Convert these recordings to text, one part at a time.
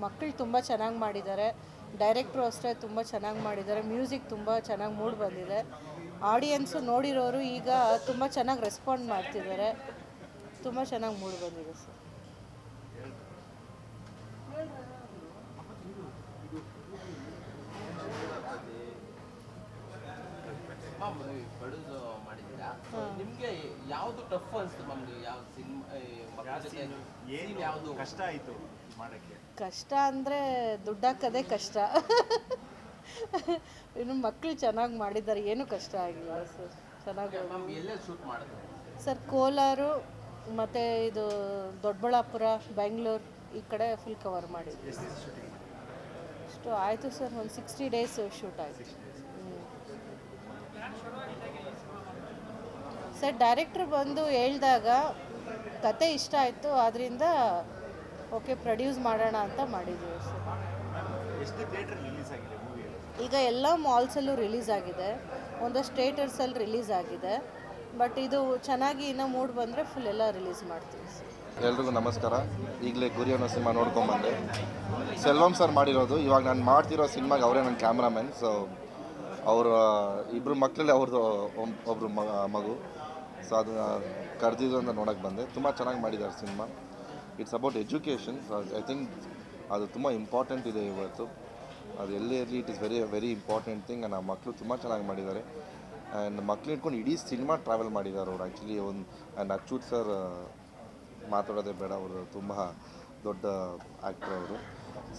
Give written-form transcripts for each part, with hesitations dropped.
ಮಕ್ಕಳು ತುಂಬ ಚೆನ್ನಾಗಿ ಮಾಡಿದ್ದಾರೆ. ಡೈರೆಕ್ಟ್ರು ಅಷ್ಟೇ ತುಂಬ ಚೆನ್ನಾಗಿ ಮಾಡಿದ್ದಾರೆ. ಮ್ಯೂಸಿಕ್ ತುಂಬ ಚೆನ್ನಾಗಿ ಮೂಡ್ ಬಂದಿದೆ. ಆಡಿಯನ್ಸು ನೋಡಿರೋರು ಈಗ ತುಂಬ ಚೆನ್ನಾಗಿ ರೆಸ್ಪಾಂಡ್ ಮಾಡ್ತಿದ್ದಾರೆ. ತುಂಬ ಚೆನ್ನಾಗಿ ಮೂಡ್ ಬಂದಿದೆ ಸರ್. ನಿಮಗೆ ಯಾವುದು ಟಫ್ ಅನ್ಸುತ್ತೆ ಮ್ಯಾಮ್? ಯಾವ ಸಿನಿಮಾ ಯಾವುದು ಕಷ್ಟ ಆಯಿತು ಮಾಡೋಕ್ಕೆ? ಕಷ್ಟ ಅಂದರೆ ದುಡ್ಡು ಹಾಕೋದೇ ಕಷ್ಟ. ಇನ್ನು ಮಕ್ಕಳು ಚೆನ್ನಾಗಿ ಮಾಡಿದ್ದಾರೆ, ಏನೂ ಕಷ್ಟ ಆಗಿಲ್ಲ ಸರ್. ಚೆನ್ನಾಗಿ ಎಲ್ಲೆಲ್ಲಿ ಶೂಟ್ ಮಾಡಿದ್ರು ಸರ್? ಕೋಲಾರು ಮತ್ತು ಇದು ದೊಡ್ಡಬಳ್ಳಾಪುರ, ಬೆಂಗಳೂರು ಈ ಕಡೆ ಫುಲ್ ಕವರ್ ಮಾಡಿದ್ವಿ. ಅಷ್ಟು ಆಯಿತು ಸರ್, ಒಂದು 60 days ಶೂಟ್ ಆಯಿತು. ಸರ್ ಡೈರೆಕ್ಟ್ರ್ ಬಂದು ಹೇಳಿದಾಗ ಕತೆ ಇಷ್ಟ ಆಯಿತು, ಆದ್ದರಿಂದ ಓಕೆ ಪ್ರೊಡ್ಯೂಸ್ ಮಾಡೋಣ ಅಂತ ಮಾಡಿದ್ದೀವಿ ಸರ್. ಎಷ್ಟು ಥಿಯೇಟರ್ ರಿಲೀಸ್ ಆಗಿದೆ ಮೂವಿ? ಈಗ ಎಲ್ಲ ಮಾಲ್ಸಲ್ಲೂ ರಿಲೀಸ್ ಆಗಿದೆ, ಒಂದಷ್ಟು ಥಿಯೇಟರ್ಸಲ್ಲಿ ರಿಲೀಸ್ ಆಗಿದೆ. ಬಟ್ ಇದು ಚೆನ್ನಾಗಿ ಇನ್ನೂ ಮೂಡ್ ಬಂದರೆ ಫುಲ್ ಎಲ್ಲ ರಿಲೀಸ್ ಮಾಡ್ತೀವಿ ಸರ್. ಎಲ್ರಿಗೂ ನಮಸ್ಕಾರ. ಈಗಲೇ ಗುರಿ ಅನ್ನೋ ಸಿನಿಮಾ ನೋಡ್ಕೊಂಬಂದೆ. ಸೆಲ್ವಂ ಸರ್ ಮಾಡಿರೋದು. ಇವಾಗ ನಾನು ಮಾಡ್ತಿರೋ ಸಿನಿಮಾಗೆ ಅವರೇ ನನ್ನ ಕ್ಯಾಮ್ರಾಮನ್. ಸೊ ಅವರ ಇಬ್ಬರು ಮಕ್ಕಳಲ್ಲಿ ಅವ್ರದ್ದು ಒಬ್ಬರು ಮಗು. ಸೊ ಅದನ್ನು ಕರೆದಿದ್ದು ಅಂತ ನೋಡೋಕ್ಕೆ ಬಂದೆ. ತುಂಬ ಚೆನ್ನಾಗಿ ಮಾಡಿದ್ದಾರೆ cinema. It's about education. I think ಅದು ತುಂಬ ಇಂಪಾರ್ಟೆಂಟ್ ಇದೆ ಇವತ್ತು. ಅದು ಎಲ್ಲೇ ಇರಲಿ, it is very important thing. ಆ ಮಕ್ಕಳು ತುಂಬ ಚೆನ್ನಾಗಿ ಮಾಡಿದ್ದಾರೆ. ಆ್ಯಂಡ್ ಮಕ್ಳು ಇಟ್ಕೊಂಡು ಇಡೀ ಸಿನಿಮಾ ಟ್ರಾವೆಲ್ ಮಾಡಿದ್ದಾರೆ ಅವರು. ಆ್ಯಕ್ಚುಲಿ ಆ್ಯಂಡ್ ಅಚ್ಯುತ್ ಸರ್ ಮಾತಾಡೋದೇ ಬೇಡ, ಅವರು ತುಂಬ ದೊಡ್ಡ ಆ್ಯಕ್ಟರ್ ಅವರು.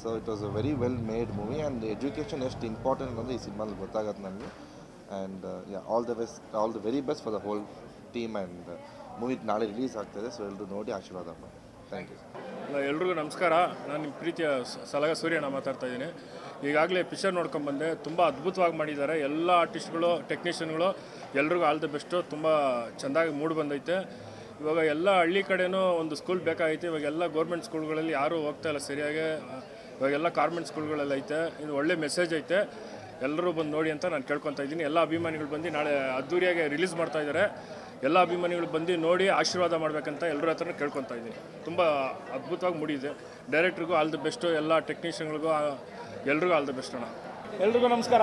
So it was a very well made movie. And education ಎಷ್ಟು ಇಂಪಾರ್ಟೆಂಟ್ ಅಂದರೆ ಈ ಸಿನಿಮಾದಲ್ಲಿ ಗೊತ್ತಾಗತ್ತೆ ನನಗೆ. And all the very best for the whole team. And movie ನಾಳೆ ರಿಲೀಸ್ ಆಗ್ತಾಯಿದೆ. ಸೊ ಎಲ್ಲರೂ ನೋಡಿ ಆಶೀರ್ವಾದ ಮಾಡಿ. Thank you. ಎಲ್ರಿಗೂ ನಮಸ್ಕಾರ. ನಾನು ನಿಮ್ಮ ಪ್ರೀತಿಯ ಸಲಗ ಸೂರ್ಯನ ಮಾತಾಡ್ತಾ ಇದ್ದೀನಿ. ಈಗಾಗಲೇ ಪಿಕ್ಚರ್ ನೋಡ್ಕೊಂಬಂದೆ. ತುಂಬ ಅದ್ಭುತವಾಗಿ ಮಾಡಿದ್ದಾರೆ ಎಲ್ಲ ಆರ್ಟಿಸ್ಟ್ಗಳು, ಟೆಕ್ನಿಷಿಯನ್ಗಳು. ಎಲ್ರಿಗೂ ಆಲ್ ದ ಬೆಸ್ಟು. ತುಂಬ ಚೆಂದಾಗಿ ಮೂಡ್ ಬಂದೈತೆ. ಇವಾಗ ಎಲ್ಲ ಹಳ್ಳಿ ಕಡೆನೂ ಒಂದು ಸ್ಕೂಲ್ ಬೇಕಾಗೈತೆ. ಇವಾಗೆಲ್ಲ ಗೌರ್ಮೆಂಟ್ ಸ್ಕೂಲ್ಗಳಲ್ಲಿ ಯಾರೂ ಹೋಗ್ತಾಯಿಲ್ಲ ಸರಿಯಾಗಿ. ಇವಾಗೆಲ್ಲ ಕಾನ್ವೆಂಟ್ ಸ್ಕೂಲ್ಗಳಲ್ಲಿ ಐತೆ. ಇದು ಒಳ್ಳೆ ಮೆಸೇಜ್ ಐತೆ. ಎಲ್ಲರೂ ಬಂದು ನೋಡಿ ಅಂತ ನಾನು ಕೇಳ್ಕೊತಾ ಇದ್ದೀನಿ. ಎಲ್ಲ ಅಭಿಮಾನಿಗಳು ಬಂದು ನಾಳೆ ಅದ್ದೂರಿಯಾಗಿ ರಿಲೀಸ್ ಮಾಡ್ತಾಯಿದ್ದಾರೆ. ಎಲ್ಲ ಅಭಿಮಾನಿಗಳು ಬಂದು ನೋಡಿ ಆಶೀರ್ವಾದ ಮಾಡಬೇಕಂತ ಎಲ್ಲರ ಹತ್ರನೂ ಕೇಳ್ಕೊತಾ ಇದ್ದೀನಿ. ತುಂಬ ಅದ್ಭುತವಾಗಿ ಮೂಡಿದೆ. ಡೈರೆಕ್ಟ್ರಿಗೂ ಆಲ್ ದಿ ಬೆಸ್ಟು, ಎಲ್ಲ ಟೆಕ್ನಿಷಿಯನ್ಗಳಿಗೂ ಎಲ್ರಿಗೂ ಆಲ್ ದಿ ಬೆಸ್ಟ್ ಅಣ್ಣ. ಎಲ್ರಿಗೂ ನಮಸ್ಕಾರ.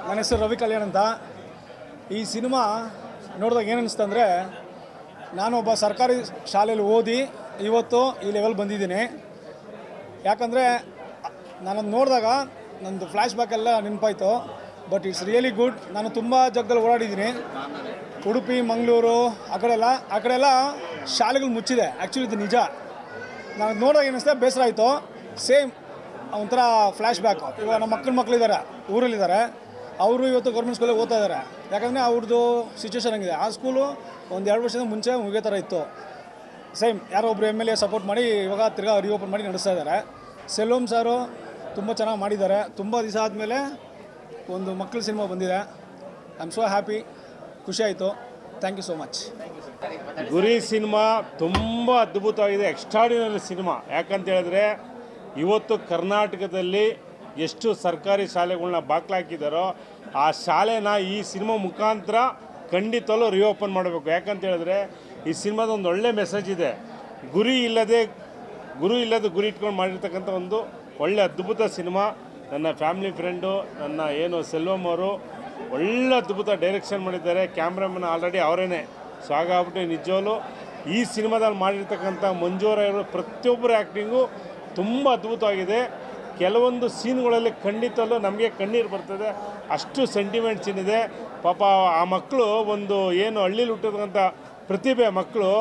ನನ್ನ ಹೆಸರು ರವಿ ಕಲ್ಯಾಣ್ ಅಂತ. ಈ ಸಿನಿಮಾ ನೋಡಿದಾಗ ಏನು ಅನಿಸ್ತಂದರೆ, ನಾನೊಬ್ಬ ಸರ್ಕಾರಿ ಶಾಲೆಯಲ್ಲಿ ಓದಿ ಇವತ್ತು ಈ ಲೆವೆಲ್ ಬಂದಿದ್ದೀನಿ. ಯಾಕಂದರೆ ನಾನದು ನೋಡಿದಾಗ ನಂದು ಫ್ಲ್ಯಾಶ್ ಬ್ಯಾಕ್ ಎಲ್ಲ ನೆನಪಾಯಿತು. But it's really good. ನಾನು ತುಂಬ ಜಾಗದಲ್ಲಿ ಓಡಾಡಿದ್ದೀನಿ. ಉಡುಪಿ, ಮಂಗಳೂರು ಆ ಕಡೆಲ್ಲ ಶಾಲೆಗಳು ಮುಚ್ಚಿದೆ. ಆ್ಯಕ್ಚುಲಿ ಇದು ನಿಜ. ನಾನು ನೋಡೋಕೆ ಏನಿಸ್ತೆ ಬೇಸರ ಆಯಿತು. ಸೇಮ್ ಒಂಥರ ಫ್ಲ್ಯಾಶ್ ಬ್ಯಾಕು. ಇವಾಗ ನಮ್ಮ ಮಕ್ಕಳಿದ್ದಾರೆ, ಊರಲ್ಲಿದ್ದಾರೆ. ಅವರು ಇವತ್ತು ಗೌರ್ಮೆಂಟ್ ಸ್ಕೂಲಿಗೆ ಓದ್ತಾ ಇದ್ದಾರೆ. ಯಾಕಂದರೆ ಅವ್ರದ್ದು ಸಿಚುವೇಶನ್ ಹಂಗಿದೆ. ಆ ಸ್ಕೂಲು ಒಂದು 2 ವರ್ಷದ ಮುಂಚೆ ಮುಗಿಯೋ ಥರ ಇತ್ತು. ಸೇಮ್ ಯಾರೋ ಒಬ್ಬರು MLA ಸಪೋರ್ಟ್ ಮಾಡಿ ಇವಾಗ ತಿರ್ಗಾ ರಿಓಪನ್ ಮಾಡಿ ನಡೆಸ್ತಾ ಇದ್ದಾರೆ. ಸೆಲ್ವಂ ಸಾರು ತುಂಬ ಚೆನ್ನಾಗಿ ಮಾಡಿದ್ದಾರೆ. ತುಂಬ ದಿವಸ ಆದಮೇಲೆ ಒಂದು ಮಕ್ಕಳ ಸಿನಿಮಾ ಬಂದಿದೆ. I am so happy. ಖುಷಿ ಆಯಿತು. Thank you so much. Guri cinema ತುಂಬ ಅದ್ಭುತವಾಗಿದೆ. Extraordinary cinema. ಯಾಕಂತ ಹೇಳಿದ್ರೆ ಇವತ್ತು ಕರ್ನಾಟಕದಲ್ಲಿ ಎಷ್ಟು ಸರ್ಕಾರಿ ಶಾಲೆಗಳನ್ನ ಬಾಕ್ಲಾಕಿದ್ದಾರೋ ಆ ಶಾಲೆನ ಈ ಸಿನಿಮಾ ಮುಖಾಂತರ ಖಂಡಿತವೂ ರಿಓಪನ್ ಮಾಡಬೇಕು. ಯಾಕಂತ ಹೇಳಿದ್ರೆ ಈ ಸಿನಿಮಾದ ಒಂದು ಒಳ್ಳೆ ಮೆಸೇಜ್ ಇದೆ. ಗುರಿ ಇಲ್ಲದೆ ಗುರಿ ಇಟ್ಕೊಂಡು ಮಾಡಿರ್ತಕ್ಕಂಥ ಒಂದು ಒಳ್ಳೆ ಅದ್ಭುತ ಸಿನಿಮಾ. ನನ್ನ ಫ್ಯಾಮಿಲಿ ಫ್ರೆಂಡು, ನನ್ನ ಸೆಲ್ವಂ ಅವರು ಒಳ್ಳೆ ಅದ್ಭುತ ಡೈರೆಕ್ಷನ್ ಮಾಡಿದ್ದಾರೆ. Cameraman already ಅವರೇನೆ. ಸೊ ಹಾಗಾಗ್ಬಿಟ್ಟು ನಿಜವಾಗ್ಲೂ ಈ ಸಿನಿಮಾದಲ್ಲಿ ಮಾಡಿರ್ತಕ್ಕಂಥ ಮಂಜೂರವರು ಪ್ರತಿಯೊಬ್ಬರ ಆ್ಯಕ್ಟಿಂಗು ತುಂಬ ಅದ್ಭುತವಾಗಿದೆ. ಕೆಲವೊಂದು ಸೀನ್ಗಳಲ್ಲಿ ಖಂಡಿತಲ್ಲೂ ನಮಗೆ ಕಣ್ಣೀರು ಬರ್ತದೆ. ಅಷ್ಟು ಸೆಂಟಿಮೆಂಟ್ ಸೀನ್ ಇದೆ. ಪಾಪ ಆ ಮಕ್ಕಳು ಒಂದು ಏನು ಹಳ್ಳೀಲಿ ಹುಟ್ಟಿರ್ತಕ್ಕಂಥ ಪ್ರತಿಭೆ ಮಕ್ಕಳು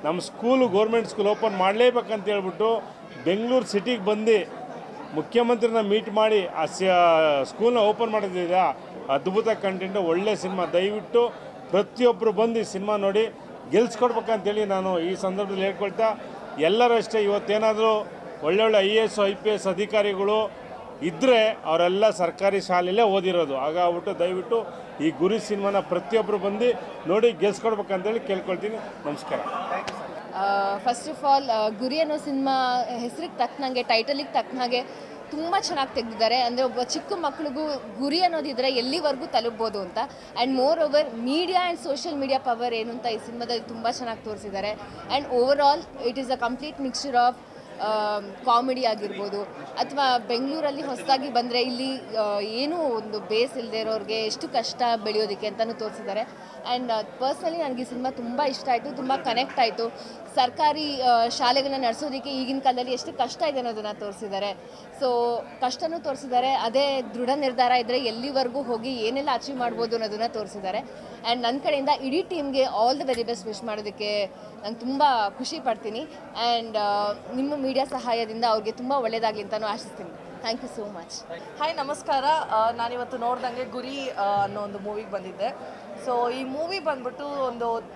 ನಮ್ಮ ಗೌರ್ಮೆಂಟ್ ಸ್ಕೂಲ್ ಓಪನ್ ಮಾಡಲೇಬೇಕಂತ ಹೇಳ್ಬಿಟ್ಟು ಬೆಂಗಳೂರು ಸಿಟಿಗೆ ಬಂದು ಮುಖ್ಯಮಂತ್ರಿನ ಮೀಟ್ ಮಾಡಿ ಆ ಸ್ಕೂಲ್ನ ಓಪನ್ ಮಾಡೋದಿದೆ. ಅದ್ಭುತ ಕಂಟೆಂಟು, ಒಳ್ಳೆ ಸಿನಿಮಾ. ದಯವಿಟ್ಟು ಪ್ರತಿಯೊಬ್ಬರು ಬಂದು ಈ ಸಿನಿಮಾ ನೋಡಿ ಗೆಲ್ಸ್ಕೊಡ್ಬೇಕಂತೇಳಿ ನಾನು ಈ ಸಂದರ್ಭದಲ್ಲಿ ಹೇಳ್ಕೊಳ್ತಾ, ಎಲ್ಲರೂ ಅಷ್ಟೇ ಇವತ್ತೇನಾದರೂ ಒಳ್ಳೊಳ್ಳೆ IAS IPS ಅಧಿಕಾರಿಗಳು ಇದ್ದರೆ ಅವರೆಲ್ಲ ಸರ್ಕಾರಿ ಶಾಲೆಯಲ್ಲೇ ಓದಿರೋದು. ಹಾಗಾಗ್ಬಿಟ್ಟು ದಯವಿಟ್ಟು ಈ ಗುರಿ ಸಿನಿಮಾನ ಪ್ರತಿಯೊಬ್ಬರು ಬಂದು ನೋಡಿ ಗೆಲ್ಸ್ಕೊಡ್ಬೇಕಂತೇಳಿ ಕೇಳ್ಕೊಳ್ತೀನಿ. ನಮಸ್ಕಾರ. ಫಸ್ಟ್ ಆಫ್ ಆಲ್ ಗುರಿ ಅನ್ನೋ ಸಿನಿಮಾ ಹೆಸರಿಗೆ ತಕ್ಕನಾಗೆ, ಟೈಟಲಿಗೆ ತಕ್ಕನಾಗೆ ತುಂಬ ಚೆನ್ನಾಗಿ ತೆಗೆದಿದ್ದಾರೆ. ಅಂದರೆ ಒಬ್ಬ ಚಿಕ್ಕ ಮಕ್ಳಿಗೂ ಗುರಿ ಅನ್ನೋದಿದ್ರೆ ಎಲ್ಲಿವರೆಗೂ ತಲುಪ್ಬೋದು ಅಂತ. And more over media and social media power ಏನು ಅಂತ ಈ ಸಿನಿಮಾದಲ್ಲಿ ತುಂಬ ಚೆನ್ನಾಗಿ ತೋರಿಸಿದ್ದಾರೆ. And over all it is a complete mixture of comedy ಆಗಿರ್ಬೋದು, ಅಥವಾ ಬೆಂಗಳೂರಲ್ಲಿ ಹೊಸದಾಗಿ ಬಂದರೆ ಇಲ್ಲಿ ಏನೂ ಒಂದು ಬೇಸ್ ಇಲ್ಲದೆ ಇರೋರಿಗೆ ಎಷ್ಟು ಕಷ್ಟ ಬೆಳೆಯೋದಕ್ಕೆ ಅಂತಲೂ ತೋರಿಸಿದ್ದಾರೆ. ಆ್ಯಂಡ್ ಪರ್ಸ್ನಲಿ ನನಗೆ ಈ ಸಿನಿಮಾ ತುಂಬ ಇಷ್ಟ ಆಯಿತು, ತುಂಬ ಕನೆಕ್ಟ್ ಆಯಿತು. ಸರ್ಕಾರಿ ಶಾಲೆಗಳನ್ನ ನಡೆಸೋದಕ್ಕೆ ಈಗಿನ ಕಾಲದಲ್ಲಿ ಎಷ್ಟು ಕಷ್ಟ ಇದೆ ಅನ್ನೋದನ್ನು ತೋರಿಸಿದ್ದಾರೆ. ಸೊ ಕಷ್ಟನೂ ತೋರಿಸಿದ್ದಾರೆ, ಅದೇ ದೃಢ ನಿರ್ಧಾರ ಇದ್ದರೆ ಎಲ್ಲಿವರೆಗೂ ಹೋಗಿ ಏನೆಲ್ಲ ಅಚೀವ್ ಮಾಡ್ಬೋದು ಅನ್ನೋದನ್ನು ತೋರಿಸಿದ್ದಾರೆ. ಆ್ಯಂಡ್ ನನ್ನ ಕಡೆಯಿಂದ ಇಡೀ ಟೀಮ್ಗೆ all the very best wish ಮಾಡೋದಕ್ಕೆ ನಾನು ತುಂಬ ಖುಷಿ ಪಡ್ತೀನಿ. ಆ್ಯಂಡ್ ನಿಮ್ಮ ಮೀಡಿಯಾ ಸಹಾಯದಿಂದ ಅವ್ರಿಗೆ ತುಂಬ ಒಳ್ಳೆಯದಾಗಲಿ ಅಂತಲೂ ಆಶಿಸ್ತೀನಿ. Thank you so much. Hi ನಮಸ್ಕಾರ. ನಾನಿವತ್ತು ನೋಡ್ದಂಗೆ ಗುರಿ ಅನ್ನೋ ಒಂದು ಮೂವಿಗೆ ಬಂದಿದ್ದೆ. ಸೊ ಈ ಮೂವಿ ಬಂದ್ಬಿಟ್ಟು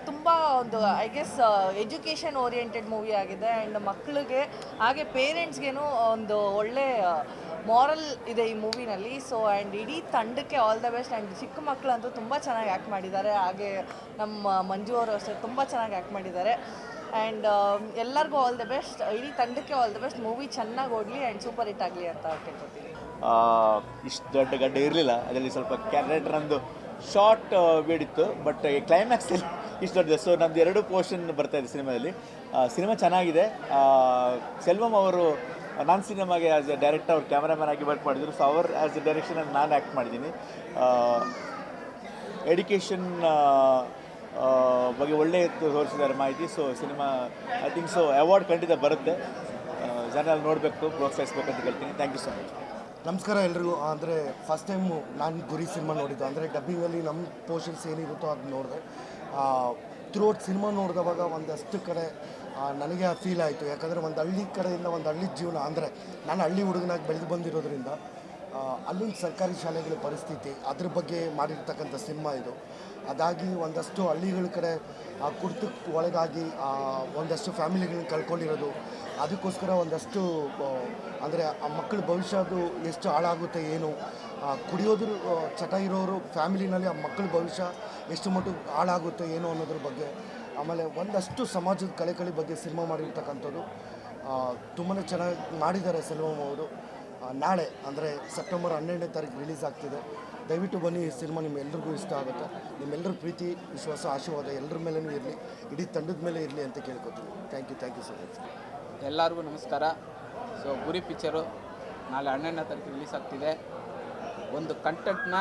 ತುಂಬ I guess education oriented movie ಆಗಿದೆ. ಆ್ಯಂಡ್ ಮಕ್ಕಳಿಗೆ ಹಾಗೆ ಪೇರೆಂಟ್ಸ್ಗೇನು ಒಂದು ಒಳ್ಳೆ ಮಾರಲ್ ಇದೆ ಈ ಮೂವಿನಲ್ಲಿ. ಸೊ ಆ್ಯಂಡ್ ಇಡೀ ತಂಡಕ್ಕೆ ಆಲ್ ದ ಬೆಸ್ಟ್. ಆ್ಯಂಡ್ ಚಿಕ್ಕ ಮಕ್ಕಳಂತೂ ತುಂಬ ಚೆನ್ನಾಗಿ ಆ್ಯಕ್ಟ್ ಮಾಡಿದ್ದಾರೆ. ಹಾಗೆ ನಮ್ಮ ಮಂಜು ಅವರು ಅಷ್ಟೇ ತುಂಬ ಚೆನ್ನಾಗಿ ಆ್ಯಕ್ಟ್ ಮಾಡಿದ್ದಾರೆ. ಆ್ಯಂಡ್ ಎಲ್ಲರಿಗೂ ಆಲ್ ದ ಬೆಸ್ಟ್, ಇಡೀ ತಂಡಕ್ಕೆ ಆಲ್ ದ ಬೆಸ್ಟ್. ಮೂವಿ ಚೆನ್ನಾಗಿ ಓಡಲಿ ಆ್ಯಂಡ್ ಸೂಪರ್ ಹಿಟ್ ಆಗಲಿ ಅಂತ ಕೇಳ್ಕೊತೀನಿ. ಇಷ್ಟು ದೊಡ್ಡ ಗಡ್ಡೆ ಇರಲಿಲ್ಲ, ಅದರಲ್ಲಿ ಸ್ವಲ್ಪ ಕ್ಯಾರೆಕ್ಟರ್ ನಮ್ಮದು ಶಾರ್ಟ್ ಬೇಡಿತ್ತು, ಬಟ್ ಕ್ಲೈಮ್ಯಾಕ್ಸಲ್ಲಿ ಇಷ್ಟು ದೊಡ್ಡದು. ಸೊ ನಮ್ಮದು 2 ಪೋರ್ಷನ್ ಬರ್ತಾಯಿದೆ ಸಿನಿಮಾದಲ್ಲಿ. ಸಿನಿಮಾ ಚೆನ್ನಾಗಿದೆ. ಸೆಲ್ವಮ್ ಅವರು ನಾನು ಸಿನಿಮಾಗೆ ಆ್ಯಸ್ ಎ ಡೈರೆಕ್ಟರ್ ಅವ್ರು ಕ್ಯಾಮ್ರಾಮ್ಯಾನ್ ಆಗಿ ವರ್ಕ್ ಮಾಡಿದ್ರು. ಸೊ ಅವ್ರು ಆ್ಯಸ್ ಎ ಡೈರೆಕ್ಷನಲ್ಲಿ ನಾನು ಆ್ಯಕ್ಟ್ ಮಾಡಿದ್ದೀನಿ. ಎಡ್ಯುಕೇಷನ್ ಬಗ್ಗೆ ಒಳ್ಳೆ ತೋರಿಸಿದ್ದಾರೆ ಮಾಹಿತಿ. So cinema I think so award ಖಂಡಿತ ಬರುತ್ತೆ. ಜನರಲ್ಲಿ ನೋಡಬೇಕು, ಪ್ರೋತ್ಸಾಹಿಸ್ಬೇಕು ಅಂತ ಹೇಳ್ತೀನಿ. Thank you so much. ನಮಸ್ಕಾರ ಎಲ್ರಿಗೂ. ಅಂದರೆ ಫಸ್ಟ್ ಟೈಮು ನಾನು ಗುರಿ ಸಿನಿಮಾ ನೋಡಿದ್ದು. ಅಂದರೆ ಡಬ್ಬಿಂಗಲ್ಲಿ ನಮ್ಮ ಪೋರ್ಷನ್ಸ್ ಏನಿರುತ್ತೋ ಅದು ನೋಡಿದೆ. ಥ್ರೂಔಟ್ ಸಿನಿಮಾ ನೋಡಿದವಾಗ ಒಂದಷ್ಟು ಕಡೆ ನನಗೆ ಫೀಲ್ ಆಯಿತು. ಯಾಕಂದರೆ ಒಂದು ಹಳ್ಳಿ ಕಡೆಯಿಂದ ಒಂದು ಹಳ್ಳಿ ಜೀವನ, ಅಂದರೆ ನಾನು ಹಳ್ಳಿ ಹುಡುಗನಾಗಿ ಬೆಳೆದು ಬಂದಿರೋದ್ರಿಂದ ಅಲ್ಲಿನ ಸರ್ಕಾರಿ ಶಾಲೆಗಳ ಪರಿಸ್ಥಿತಿ ಅದ್ರ ಬಗ್ಗೆ ಮಾಡಿರ್ತಕ್ಕಂಥ ಸಿನಿಮಾ ಇದು. ಅದಾಗಿ ಒಂದಷ್ಟು ಹಳ್ಳಿಗಳ ಕಡೆ ಕುರ್ತಕ್ಕೆ ಒಳಗಾಗಿ ಒಂದಷ್ಟು ಫ್ಯಾಮಿಲಿಗಳನ್ನ ಕಳ್ಕೊಂಡಿರೋದು, ಅದಕ್ಕೋಸ್ಕರ ಒಂದಷ್ಟು ಅಂದರೆ ಆ ಮಕ್ಕಳ ಭವಿಷ್ಯದು ಎಷ್ಟು ಹಾಳಾಗುತ್ತೆ ಏನು, ಕುಡಿಯೋದ್ರ ಚಟ ಇರೋರು ಫ್ಯಾಮಿಲಿನಲ್ಲಿ ಆ ಮಕ್ಕಳ ಭವಿಷ್ಯ ಎಷ್ಟು ಮಟ್ಟಿಗೆ ಹಾಳಾಗುತ್ತೆ ಏನು ಅನ್ನೋದ್ರ ಬಗ್ಗೆ, ಆಮೇಲೆ ಒಂದಷ್ಟು ಸಮಾಜದ ಕಳೆ ಬಗ್ಗೆ ಸಿನಿಮಾ ಮಾಡಿರ್ತಕ್ಕಂಥದ್ದು ತುಂಬಾ ಚೆನ್ನಾಗಿ ಮಾಡಿದ್ದಾರೆ ಸೆಲ್ವಮ್ ಅವರು. ನಾಳೆ ಅಂದರೆ ಸೆಪ್ಟೆಂಬರ್ 12ನೇ ತಾರೀಕು ರಿಲೀಸ್ ಆಗ್ತಿದೆ. ದಯವಿಟ್ಟು ಬನ್ನಿ. ಈ ಸಿನಿಮಾ ನಿಮ್ಮೆಲ್ಲರಿಗೂ ಇಷ್ಟ ಆಗುತ್ತೆ. ನಿಮ್ಮೆಲ್ಲರ ಪ್ರೀತಿ, ವಿಶ್ವಾಸ, ಆಶೀರ್ವಾದ ಎಲ್ಲರ ಮೇಲೂ ಇರಲಿ, ಇಡೀ ತಂಡದ ಮೇಲೆ ಇರಲಿ ಅಂತ ಕೇಳ್ಕೊತೀನಿ. Thank you so much. ಎಲ್ಲರಿಗೂ ನಮಸ್ಕಾರ. ಸೊ ಗುರಿ ಪಿಕ್ಚರು ನಾಳೆ 12ನೇ ತಾರೀಕು ರಿಲೀಸ್ ಆಗ್ತಿದೆ. ಒಂದು ಕಂಟೆಂಟ್ನ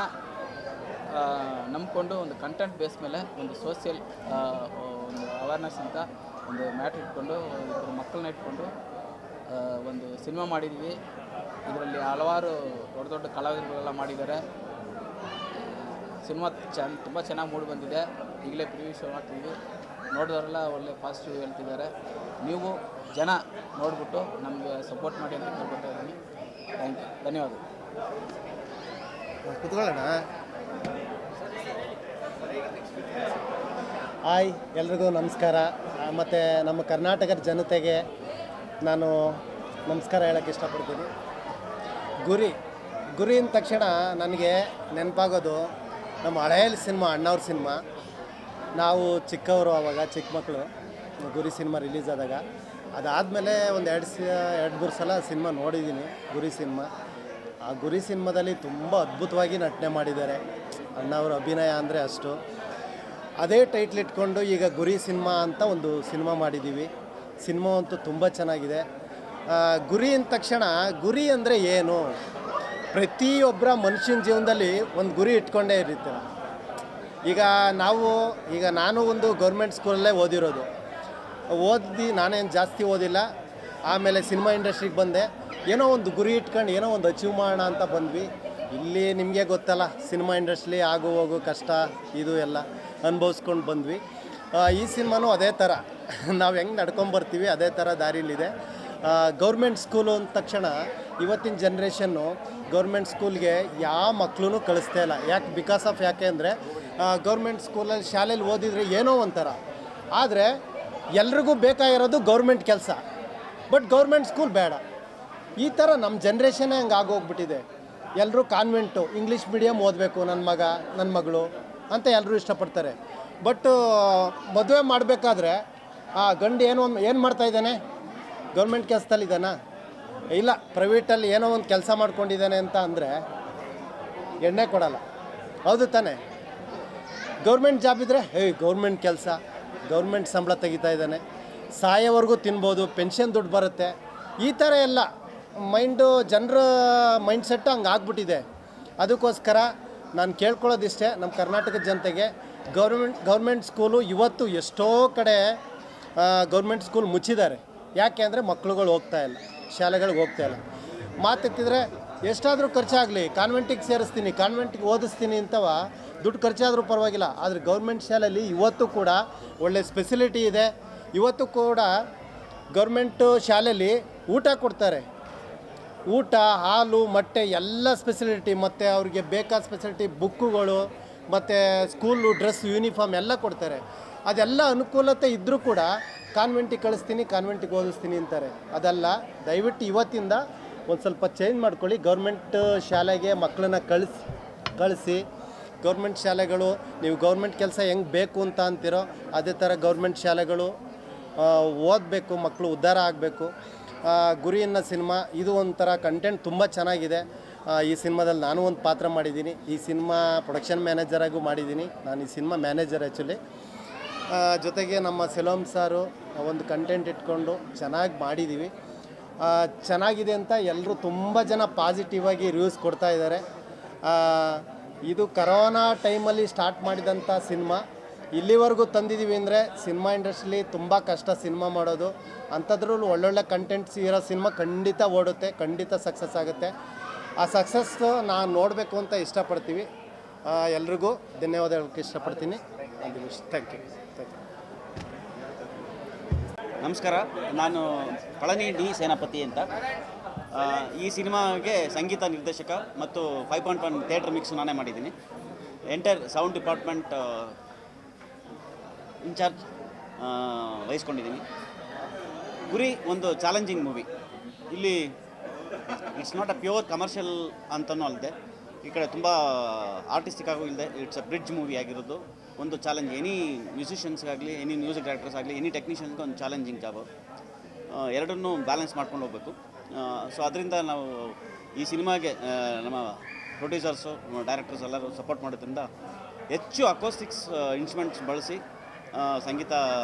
ನಂಬಿಕೊಂಡು ಒಂದು ಕಂಟೆಂಟ್ ಬೇಸ್ ಮೇಲೆ ಒಂದು ಸೋಷಿಯಲ್ ಒಂದು ಅವೇರ್ನೆಸ್ ಅಂತ ಒಂದು ಮ್ಯಾಟ್ರ್ ಇಟ್ಕೊಂಡು ಇಬ್ಬರು ಮಕ್ಕಳನ್ನ ಇಟ್ಕೊಂಡು ಒಂದು ಸಿನಿಮಾ ಮಾಡಿದ್ದೀವಿ. ಇದರಲ್ಲಿ ಹಲವಾರು ದೊಡ್ಡ ದೊಡ್ಡ ಕಲಾವಿದರುಗಳೆಲ್ಲ ಮಾಡಿದ್ದಾರೆ. ಸಿನಿಮಾ ತುಂಬ ಚೆನ್ನಾಗಿ ಮೂಡಿ ಬಂದಿದೆ. ಈಗಲೇ ಪ್ರಿವ್ಯೂ ಶೋ ಮಾಡ್ತಿದ್ವಿ, ನೋಡಿದವರೆಲ್ಲ ಒಳ್ಳೆ ಪಾಸಿಟಿವ್ ಹೇಳ್ತಿದ್ದಾರೆ. ನೀವು ಜನ ನೋಡಿಬಿಟ್ಟು ನಮಗೆ ಸಪೋರ್ಟ್ ಮಾಡಿ ಅಂತ ಕೇಳ್ಕೊತಾ ಇದ್ದೀನಿ. ಥ್ಯಾಂಕ್ ಯು, ಧನ್ಯವಾದ. ಕುತ್ಕೊಳ್ಳೋಣ. ಹಾಯ್ ಎಲ್ರಿಗೂ ನಮಸ್ಕಾರ. ಮತ್ತು ನಮ್ಮ ಕರ್ನಾಟಕದ ಜನತೆಗೆ ನಾನು ನಮಸ್ಕಾರ ಹೇಳೋಕ್ಕೆ ಇಷ್ಟಪಡ್ತೀನಿ. ಗುರಿ ಅಂದ ತಕ್ಷಣ ನನಗೆ ನೆನಪಾಗೋದು ನಮ್ಮ ಹಳೆಯ ಸಿನಿಮಾ, ಅಣ್ಣವ್ರ ಸಿನಿಮಾ. ನಾವು ಚಿಕ್ಕವರು, ಆವಾಗ ಚಿಕ್ಕ ಮಕ್ಕಳು, ಗುರಿ ಸಿನಿಮಾ ರಿಲೀಸ್ ಆದಾಗ. ಅದಾದಮೇಲೆ ಒಂದು 2-3 ಸಲ ಸಿನಿಮಾ ನೋಡಿದ್ದೀನಿ ಗುರಿ ಸಿನಿಮಾ. ಆ ಗುರಿ ಸಿನಿಮಾದಲ್ಲಿ ತುಂಬ ಅದ್ಭುತವಾಗಿ ನಟನೆ ಮಾಡಿದ್ದಾರೆ. ಅಣ್ಣವ್ರ ಅಭಿನಯ ಅಂದರೆ ಅಷ್ಟು. ಅದೇ ಟೈಟ್ಲ್ ಇಟ್ಕೊಂಡು ಈಗ ಗುರಿ ಸಿನಿಮಾ ಅಂತ ಒಂದು ಸಿನಿಮಾ ಮಾಡಿದ್ದೀವಿ. ಸಿನಿಮಾ ಅಂತೂ ತುಂಬ ಚೆನ್ನಾಗಿದೆ. ಗುರಿ ಅಂದ ತಕ್ಷಣ ಗುರಿ ಅಂದರೆ ಏನು? ಪ್ರತಿಯೊಬ್ಬರ ಮನುಷ್ಯನ ಜೀವನದಲ್ಲಿ ಒಂದು ಗುರಿ ಇಟ್ಕೊಂಡೇ ಇರ್ತೀರ. ಈಗ ನಾನು ಒಂದು ಗೌರ್ಮೆಂಟ್ ಸ್ಕೂಲಲ್ಲೇ ಓದಿರೋದು. ನಾನೇನು ಜಾಸ್ತಿ ಓದಿಲ್ಲ. ಆಮೇಲೆ ಸಿನಿಮಾ ಇಂಡಸ್ಟ್ರಿಗೆ ಬಂದೆ. ಏನೋ ಒಂದು ಗುರಿ ಇಟ್ಕೊಂಡು ಏನೋ ಒಂದು ಅಚೀವ್ ಮಾಡೋಣ ಅಂತ ಬಂದ್ವಿ. ಇಲ್ಲಿ ನಿಮಗೆ ಗೊತ್ತಲ್ಲ, ಸಿನಿಮಾ ಇಂಡಸ್ಟ್ರಿ ಆಗು ಹೋಗು ಕಷ್ಟ ಇದು ಎಲ್ಲ ಅನುಭವಿಸ್ಕೊಂಡು ಬಂದ್ವಿ. ಈ ಸಿನಿಮಾನೂ ಅದೇ ಥರ ನಾವು ಹೆಂಗೆ ನಡ್ಕೊಂಬರ್ತೀವಿ ಅದೇ ಥರ ದಾರಿಲಿದೆ. ಗೌರ್ಮೆಂಟ್ ಸ್ಕೂಲು ಅಂದ ತಕ್ಷಣ ಇವತ್ತಿನ ಜನ್ರೇಷನ್ನು ಗೌರ್ಮೆಂಟ್ ಸ್ಕೂಲ್ಗೆ ಯಾವ ಮಕ್ಕಳೂ ಕಳಿಸ್ತಾ ಇಲ್ಲ. ಯಾಕೆ ಅಂದರೆ ಗೌರ್ಮೆಂಟ್ ಸ್ಕೂಲಲ್ಲಿ ಶಾಲೆಯಲ್ಲಿ ಓದಿದರೆ ಏನೋ ಒಂಥರ, ಆದರೆ ಎಲ್ರಿಗೂ ಬೇಕಾಗಿರೋದು ಗೌರ್ಮೆಂಟ್ ಕೆಲಸ, ಬಟ್ ಗೌರ್ಮೆಂಟ್ ಸ್ಕೂಲ್ ಬೇಡ. ಈ ಥರ ನಮ್ಮ ಜನ್ರೇಷನ್ನೇ ಹಂಗೆ ಆಗೋಗ್ಬಿಟ್ಟಿದೆ. ಎಲ್ಲರೂ ಕಾನ್ವೆಂಟು, ಇಂಗ್ಲೀಷ್ ಮೀಡಿಯಮ್ ಓದಬೇಕು ನನ್ನ ಮಗ ನನ್ನ ಮಗಳು ಅಂತ ಎಲ್ಲರೂ ಇಷ್ಟಪಡ್ತಾರೆ. ಬಟ್ ಮದುವೆ ಮಾಡಬೇಕಾದ್ರೆ ಗಂಡು ಏನು ಮಾಡ್ತಾಯಿದ್ದಾನೆ? ಗೌರ್ಮೆಂಟ್ ಕೆಲಸದಲ್ಲಿದ್ದಾನ? ಇಲ್ಲ, ಪ್ರೈವೇಟಲ್ಲಿ ಏನೋ ಒಂದು ಕೆಲಸ ಮಾಡ್ಕೊಂಡಿದ್ದಾನೆ ಅಂತ ಅಂದರೆ ಎಣ್ಣೆ ಕೊಡಲ್ಲ. ಹೌದು ತಾನೇ? ಗೌರ್ಮೆಂಟ್ ಜಾಬ್ ಇದ್ದರೆ ಗೌರ್ಮೆಂಟ್ ಕೆಲಸ, ಗೌರ್ಮೆಂಟ್ ಸಂಬಳ ತೆಗಿತಾ ಇದ್ದಾನೆ, ಸಾಯೋವರೆಗೂ ತಿನ್ಬೋದು, ಪೆನ್ಷನ್ ದುಡ್ಡು ಬರುತ್ತೆ. ಈ ಥರ ಎಲ್ಲ ಜನರ ಮೈಂಡ್ಸೆಟ್ಟು ಹಂಗೆ ಆಗ್ಬಿಟ್ಟಿದೆ. ಅದಕ್ಕೋಸ್ಕರ ನಾನು ಕೇಳ್ಕೊಳ್ಳೋದಿಷ್ಟೇ ನಮ್ಮ ಕರ್ನಾಟಕದ ಜನತೆಗೆ, ಗೌರ್ಮೆಂಟ್ ಸ್ಕೂಲು ಇವತ್ತು ಎಷ್ಟೋ ಕಡೆ ಗೌರ್ಮೆಂಟ್ ಸ್ಕೂಲ್ ಮುಚ್ಚಿದ್ದಾರೆ. ಯಾಕೆ ಅಂದರೆ ಮಕ್ಳುಗಳು ಹೋಗ್ತಾಯಿಲ್ಲ, ಶಾಲೆಗಳಿಗೆ ಹೋಗ್ತಾಯಿಲ್ಲ. ಮಾತೆತ್ತಿದ್ರೆ ಎಷ್ಟಾದರೂ ಖರ್ಚಾಗಲಿ, ಕಾನ್ವೆಂಟಿಗೆ ಸೇರಿಸ್ತೀನಿ, ಕಾನ್ವೆಂಟಿಗೆ ಓದಿಸ್ತೀನಿ ಅಂತವ ದುಡ್ಡು ಖರ್ಚಾದರೂ ಪರವಾಗಿಲ್ಲ. ಆದರೆ ಗೌರ್ಮೆಂಟ್ ಶಾಲೆಯಲ್ಲಿ ಇವತ್ತು ಕೂಡ ಒಳ್ಳೆ ಸ್ಪೆಸಿಲಿಟಿ ಇದೆ. ಇವತ್ತು ಕೂಡ ಗೌರ್ಮೆಂಟು ಶಾಲೆಯಲ್ಲಿ ಊಟ ಕೊಡ್ತಾರೆ. ಊಟ, ಹಾಲು, ಮೊಟ್ಟೆ ಎಲ್ಲ ಸ್ಪೆಸಿಲಿಟಿ, ಮತ್ತು ಅವ್ರಿಗೆ ಬೇಕಾದ ಸ್ಪೆಸಿಲಿಟಿ, ಬುಕ್ಕುಗಳು ಮತ್ತು ಸ್ಕೂಲು ಡ್ರೆಸ್, ಯೂನಿಫಾರ್ಮ್ ಎಲ್ಲ ಕೊಡ್ತಾರೆ. ಅದೆಲ್ಲ ಅನುಕೂಲತೆ ಇದ್ದರೂ ಕೂಡ ಕಾನ್ವೆಂಟಿಗೆ ಕಳಿಸ್ತೀನಿ, ಕಾನ್ವೆಂಟಿಗೆ ಓದಿಸ್ತೀನಿ ಅಂತಾರೆ. ಅದಲ್ಲ, ದಯವಿಟ್ಟು ಇವತ್ತಿಂದ ಒಂದು ಸ್ವಲ್ಪ ಚೇಂಜ್ ಮಾಡ್ಕೊಳ್ಳಿ. ಗೌರ್ಮೆಂಟ್ ಶಾಲೆಗೆ ಮಕ್ಕಳನ್ನ ಕಳಿಸಿ ಗೌರ್ಮೆಂಟ್ ಶಾಲೆಗಳು, ನೀವು ಗೌರ್ಮೆಂಟ್ ಕೆಲಸ ಹೆಂಗೆ ಬೇಕು ಅಂತ ಅಂತೀರೋ ಅದೇ ಥರ ಗೌರ್ಮೆಂಟ್ ಶಾಲೆಗಳು ಓದಬೇಕು, ಮಕ್ಕಳು ಉದ್ಧಾರ ಆಗಬೇಕು. ಗುರಿ ಅನ್ನೋ ಸಿನಿಮಾ ಇದು ಒಂಥರ ಕಂಟೆಂಟ್ ತುಂಬ ಚೆನ್ನಾಗಿದೆ. ಈ ಸಿನಿಮಾದಲ್ಲಿ ನಾನು ಒಂದು ಪಾತ್ರ ಮಾಡಿದ್ದೀನಿ. ಈ ಸಿನಿಮಾ ಪ್ರೊಡಕ್ಷನ್ ಮ್ಯಾನೇಜರಾಗೂ ಮಾಡಿದ್ದೀನಿ. ನಾನು ಈ ಸಿನಿಮಾ ಮ್ಯಾನೇಜರ್ ಆ್ಯಕ್ಚುಲಿ. ಜೊತೆಗೆ ನಮ್ಮ ಸೆಲೋಮ್ ಸಾರು ಒಂದು ಕಂಟೆಂಟ್ ಇಟ್ಕೊಂಡು ಚೆನ್ನಾಗಿ ಮಾಡಿದ್ದೀವಿ. ಚೆನ್ನಾಗಿದೆ ಅಂತ ಎಲ್ಲರೂ ತುಂಬ ಜನ ಪಾಸಿಟಿವ್ ಆಗಿ ರಿವ್ಯೂಸ್ ಕೊಡ್ತಾ ಇದ್ದಾರೆ. ಇದು ಕರೋನಾ ಟೈಮಲ್ಲಿ ಸ್ಟಾರ್ಟ್ ಮಾಡಿದಂಥ ಸಿನಿಮಾ ಇಲ್ಲಿವರೆಗೂ ತಂದಿದ್ದೀವಿ ಅಂದರೆ ಸಿನಿಮಾ ಇಂಡಸ್ಟ್ರೀಲಿ ತುಂಬ ಕಷ್ಟ ಸಿನಿಮಾ ಮಾಡೋದು. ಅಂಥದ್ರಲ್ಲೂ ಒಳ್ಳೊಳ್ಳೆ ಕಂಟೆಂಟ್ಸ್ ಇರೋ ಸಿನಿಮಾ ಖಂಡಿತ ಓಡುತ್ತೆ, ಖಂಡಿತ ಸಕ್ಸಸ್ ಆಗುತ್ತೆ. ಆ ಸಕ್ಸಸ್ಸು ನಾನು ನೋಡಬೇಕು ಅಂತ ಇಷ್ಟಪಡ್ತೀವಿ. ಎಲ್ರಿಗೂ ಧನ್ಯವಾದ ಹೇಳೋಕ್ಕೆ ಇಷ್ಟಪಡ್ತೀನಿ. Thank you. ನಮಸ್ಕಾರ, ನಾನು ಪಳನಿ ಡಿ ಸೇನಾಪತಿ ಅಂತ. ಈ ಸಿನಿಮಾಗೆ ಸಂಗೀತ ನಿರ್ದೇಶಕ ಮತ್ತು 5.1 ಥಿಯೇಟರ್ ಮಿಕ್ಸ್ ನಾನೇ ಮಾಡಿದ್ದೀನಿ. ಎಂಟೈರ್ ಸೌಂಡ್ ಡಿಪಾರ್ಟ್ಮೆಂಟ್ ಇನ್ಚಾರ್ಜ್ ವಹಿಸ್ಕೊಂಡಿದ್ದೀನಿ. ಗುರಿ ಒಂದು ಚಾಲೆಂಜಿಂಗ್ ಮೂವಿ. ಇಲ್ಲಿ it's not a pure commercial ಅಂತಲೂ ಅಲ್ಲದೆ, ಈ ಕಡೆ ತುಂಬ ಆರ್ಟಿಸ್ಟಿಕ್ ಆಗೂ ಇಲ್ಲದೆ, ಇಟ್ಸ್ ಅ ಬ್ರಿಡ್ಜ್ ಮೂವಿ ಆಗಿರೋದು. ಒಂದು ಚಾಲೆಂಜ್, ಎನಿ ಮ್ಯೂಸಿಷಿಯನ್ಸ್ಗಾಗಲಿ, ಎನಿ ಮ್ಯೂಸಿಕ್ ಡೈರೆಕ್ಟರ್ಸ್ ಆಗಲಿ, ಎನಿ ಟೆಕ್ನಿಷಿಯನ್ಸ್ಗೆ ಒಂದು ಚಾಲೆಂಜಿಂಗ್ ಜಾಬು. ಎರಡನ್ನೂ ಬ್ಯಾಲೆನ್ಸ್ ಮಾಡ್ಕೊಂಡು ಹೋಗಬೇಕು. ಸೊ ಅದರಿಂದ ನಾವು ಈ ಸಿನಿಮಾಗೆ ನಮ್ಮ ಪ್ರೊಡ್ಯೂಸರ್ಸು, ಡೈರೆಕ್ಟರ್ಸ್ ಎಲ್ಲರೂ ಸಪೋರ್ಟ್ ಮಾಡೋದ್ರಿಂದ ಹೆಚ್ಚು ಅಕೋಸ್ಟಿಕ್ಸ್ ಇನ್ಸ್ಟ್ರುಮೆಂಟ್ಸ್ ಬಳಸಿ ಸಂಗೀತ